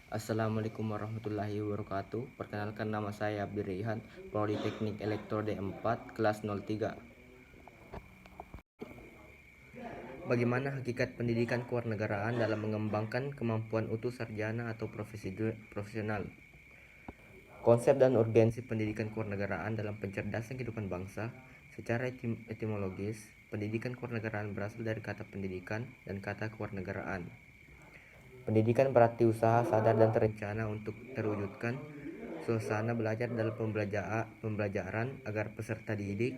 Assalamualaikum warahmatullahi wabarakatuh. Perkenalkan, nama saya Abdi Rehan, Prodi Teknik Elektro D4, kelas 03. Bagaimana hakikat pendidikan kewarganegaraan dalam mengembangkan kemampuan utuh sarjana atau profesional? Konsep dan urgensi pendidikan kewarganegaraan dalam pencerdasan kehidupan bangsa. Secara etimologis, pendidikan kewarganegaraan berasal dari kata pendidikan dan kata kewarganegaraan. Pendidikan berarti usaha sadar dan terencana untuk terwujudkan suasana belajar dalam pembelajaran agar peserta didik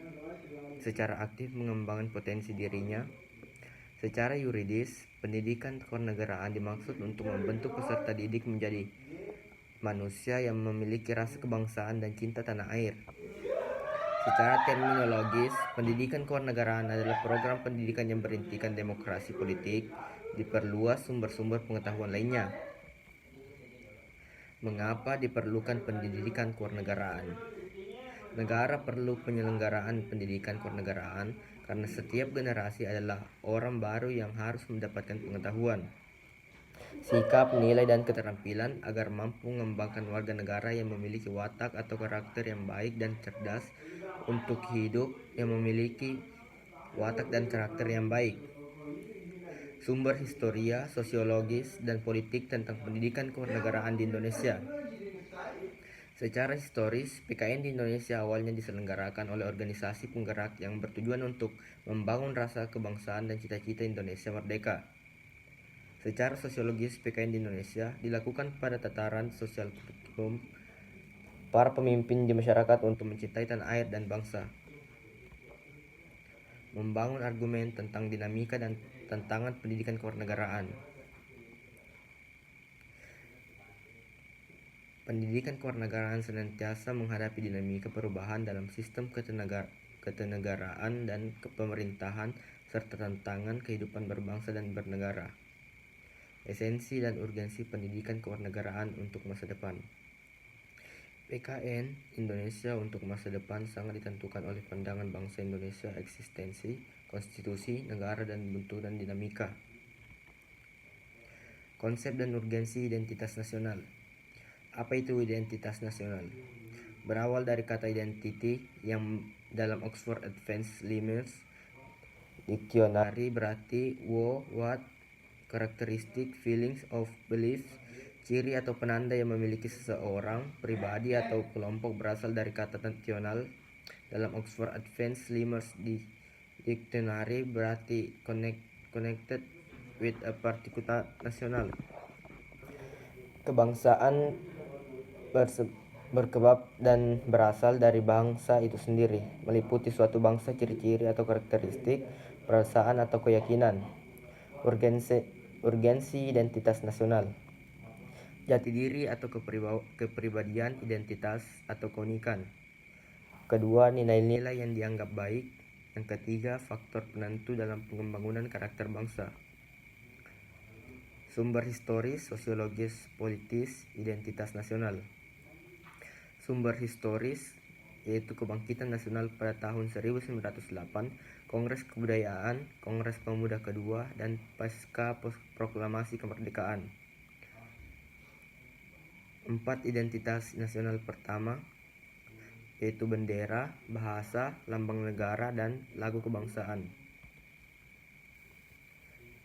secara aktif mengembangkan potensi dirinya. Secara yuridis, pendidikan kewarganegaraan dimaksud untuk membentuk peserta didik menjadi manusia yang memiliki rasa kebangsaan dan cinta tanah air. Secara terminologis, pendidikan kewarganegaraan adalah program pendidikan yang berintikan demokrasi politik, diperluas sumber-sumber pengetahuan lainnya. Mengapa diperlukan pendidikan kewarganegaraan? Negara perlu penyelenggaraan pendidikan kewarganegaraan karena setiap generasi adalah orang baru yang harus mendapatkan pengetahuan, sikap, nilai, dan keterampilan agar mampu mengembangkan warga negara yang memiliki watak atau karakter yang baik dan cerdas untuk hidup yang memiliki watak dan karakter yang baik. Sumber historia, sosiologis, dan politik tentang pendidikan kewarganegaraan di Indonesia. Secara historis, PKN di Indonesia awalnya diselenggarakan oleh organisasi penggerak yang bertujuan untuk membangun rasa kebangsaan dan cita-cita Indonesia merdeka. Secara sosiologis, PKN di Indonesia dilakukan pada tataran sosial kurikulum para pemimpin di masyarakat untuk mencintai tanah air dan bangsa. Membangun argumen tentang dinamika dan tantangan pendidikan kewarganegaraan. Pendidikan kewarganegaraan senantiasa menghadapi dinamika perubahan dalam sistem ketenegaraan dan pemerintahan serta tantangan kehidupan berbangsa dan bernegara. Esensi dan urgensi pendidikan kewarganegaraan untuk masa depan. PKN Indonesia untuk masa depan sangat ditentukan oleh pandangan bangsa Indonesia, eksistensi, konstitusi, negara, dan bentuk dan dinamika. Konsep dan urgensi identitas nasional. Apa itu identitas nasional? Berawal dari kata identity yang dalam Oxford Advanced Limits Dictionary berarti what, characteristic, feelings of beliefs, ciri atau penanda yang memiliki seseorang, pribadi atau kelompok. Berasal dari kata nasional dalam Oxford Advanced Limits Dictionary berarti connected with a particular national. Kebangsaan berkebab dan berasal dari bangsa itu sendiri, meliputi suatu bangsa, ciri-ciri atau karakteristik, perasaan atau keyakinan. Urgensi identitas nasional. Jati diri atau kepribadian, identitas atau keunikan. Kedua, nilai-nilai yang dianggap baik. Yang ketiga, faktor penentu dalam pembangunan karakter bangsa. Sumber historis, sosiologis, politis, identitas nasional. Sumber historis yaitu kebangkitan nasional pada tahun 1908, Kongres Kebudayaan, Kongres Pemuda Kedua, dan pasca proklamasi kemerdekaan. 4. Identitas nasional pertama yaitu bendera, bahasa, lambang negara, dan lagu kebangsaan.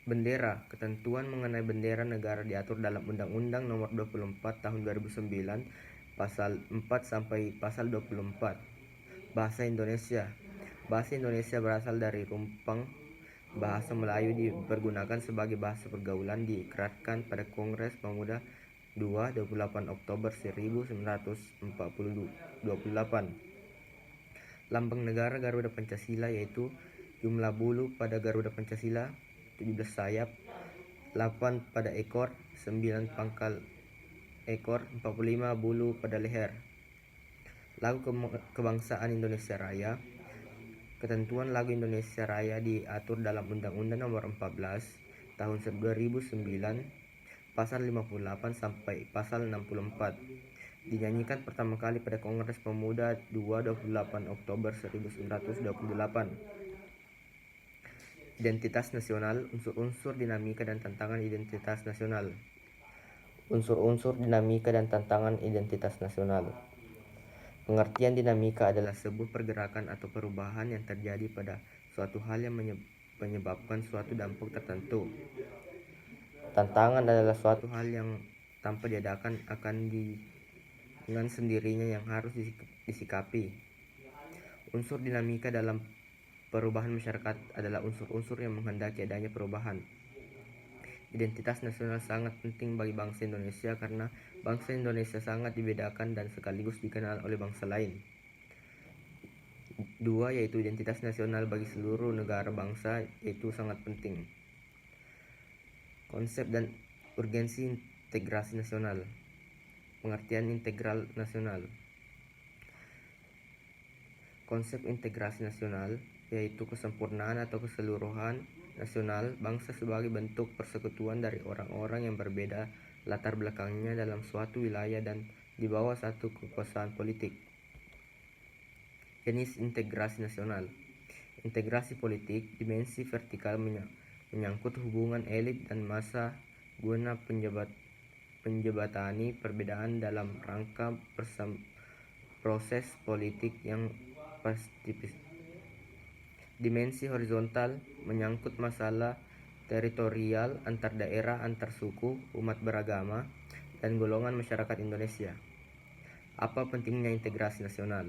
Bendera. Ketentuan mengenai bendera negara diatur dalam Undang-Undang Nomor 24 Tahun 2009, Pasal 4 sampai Pasal 24. Bahasa Indonesia. Bahasa Indonesia berasal dari rumpang bahasa Melayu dipergunakan sebagai bahasa pergaulan, diikrarkan pada Kongres Pemuda 28 Oktober 1928. Lambang negara Garuda Pancasila yaitu jumlah bulu pada Garuda Pancasila 17 sayap, 8 pada ekor, 9 pangkal ekor, 45 bulu pada leher. Lagu Kebangsaan Indonesia Raya. Ketentuan lagu Indonesia Raya diatur dalam Undang-Undang Nomor 14 Tahun 2009, Pasal 58 sampai Pasal 64. Dinyanyikan pertama kali pada Kongres Pemuda 28 Oktober 1928. Identitas nasional, unsur-unsur dinamika dan tantangan identitas nasional. Unsur-unsur dinamika dan tantangan identitas nasional. Pengertian dinamika adalah sebuah pergerakan atau perubahan yang terjadi pada suatu hal yang menyebabkan suatu dampak tertentu. Tantangan adalah suatu hal yang tanpa diadakan akan dengan sendirinya yang harus disikapi. Unsur dinamika dalam perubahan masyarakat adalah unsur-unsur yang menghendaki adanya perubahan. Identitas nasional sangat penting bagi bangsa Indonesia karena bangsa Indonesia sangat dibedakan dan sekaligus dikenal oleh bangsa lain. 2. Yaitu identitas nasional bagi seluruh negara bangsa itu sangat penting. Konsep dan urgensi integrasi nasional. Pengertian integral nasional. Konsep integrasi nasional yaitu kesempurnaan atau keseluruhan nasional bangsa sebagai bentuk persekutuan dari orang-orang yang berbeda latar belakangnya dalam suatu wilayah dan di bawah satu kekuasaan politik. Jenis integrasi nasional. Integrasi politik, dimensi vertikal menyangkut hubungan elit dan massa guna penjebatani perbedaan dalam rangka proses politik yang pasifis. Dimensi horizontal menyangkut masalah teritorial antar daerah, antar suku, umat beragama, dan golongan masyarakat Indonesia. Apa pentingnya integrasi nasional?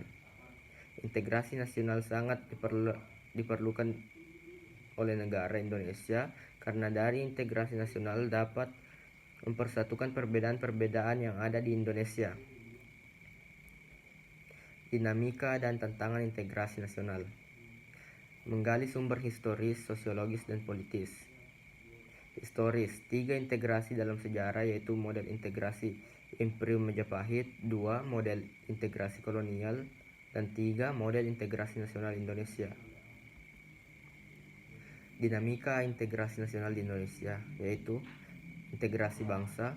Integrasi nasional sangat diperlukan oleh negara Indonesia karena dari integrasi nasional dapat mempersatukan perbedaan-perbedaan yang ada di Indonesia. Dinamika dan tantangan integrasi nasional. Menggali sumber historis, sosiologis, dan politis. Historis, 3 integrasi dalam sejarah yaitu model integrasi Imperium Majapahit, 2 model integrasi kolonial, dan 3 model integrasi nasional Indonesia. Dinamika integrasi nasional di Indonesia yaitu integrasi bangsa,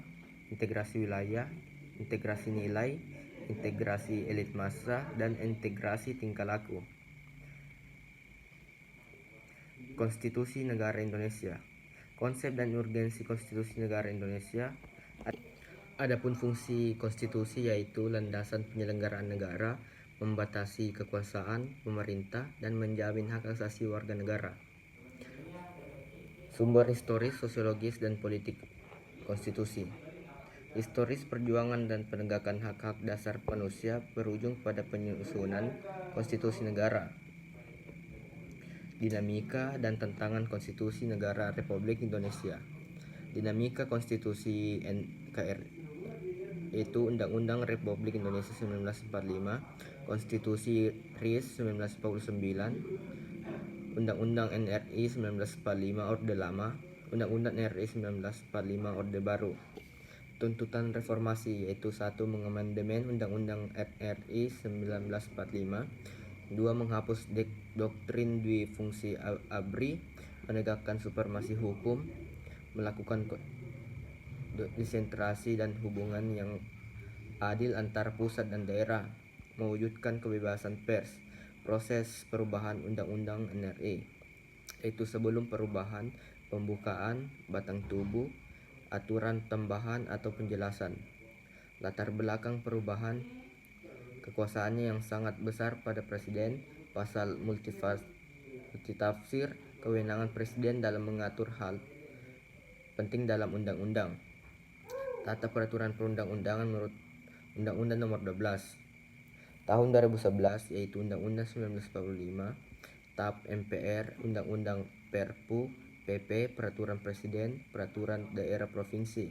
integrasi wilayah, integrasi nilai, integrasi elit massa, dan integrasi tingkah laku. Konstitusi Negara Indonesia. Konsep dan urgensi Konstitusi Negara Indonesia. Adapun fungsi konstitusi yaitu landasan penyelenggaraan negara, membatasi kekuasaan pemerintah, dan menjamin hak asasi warga negara. Sumber historis, sosiologis, dan politik konstitusi. Historis perjuangan dan penegakan hak-hak dasar manusia berujung pada penyusunan konstitusi negara. Dinamika dan tantangan konstitusi negara Republik Indonesia. Dinamika konstitusi NKRI yaitu Undang-Undang Republik Indonesia 1945, Konstitusi RIS 1949, Undang-Undang NRI 1945 Orde Lama, Undang-Undang NRI 1945 Orde Baru. Tuntutan reformasi yaitu 1. Mengamandemen Undang-Undang NRI 1945, 2. Menghapus doktrin dwifungsi ABRI, menegakkan supremasi hukum, melakukan desentralisasi dan hubungan yang adil antara pusat dan daerah, mewujudkan kebebasan pers. Proses perubahan Undang-Undang NRI yaitu sebelum perubahan, pembukaan, batang tubuh, aturan tambahan atau penjelasan. Latar belakang perubahan, kekuasaannya yang sangat besar pada presiden, pasal multitafsir, kewenangan presiden dalam mengatur hal penting dalam undang-undang. Tata peraturan perundang-undangan menurut Undang-Undang Nomor 12 Tahun 2011 yaitu Undang-Undang 1945, TAP MPR, Undang-Undang Perpu, PP, Peraturan Presiden, Peraturan Daerah Provinsi.